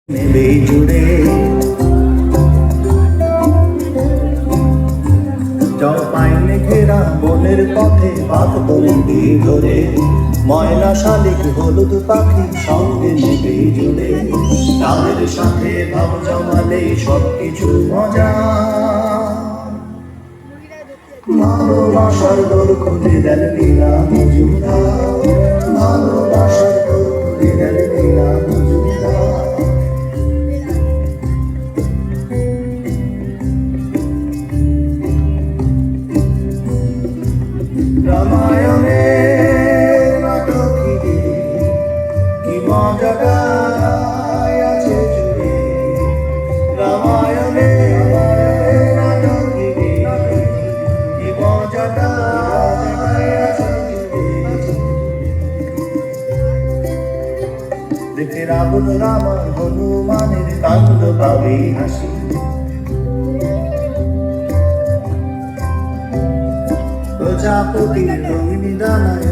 নেবে জুড়ে জলপাইনে ঘেরা বনের পথে বাদ বন্দি ধরে ময়না শালিক হলুদ পাখি সঙ্গে নেবে জুড়ে তাদের সাথে ভাব জমালে সবকিছু মজা ভালোবাসার দোল খুলে দেন বিনা মজুমদার ভালোবাসার দোল খুলে দেন বিনা মজুমদার রামায়ণের নাটকে কি মজাটাই আছে জুড়ে রামায়ণের নাটকে কি মজাটাই আছে জুড়ে দেখে রাবণ রামা হনুমানের কাণ্ড পাবে হাসি প্রজাপতির রঙিন ডানায়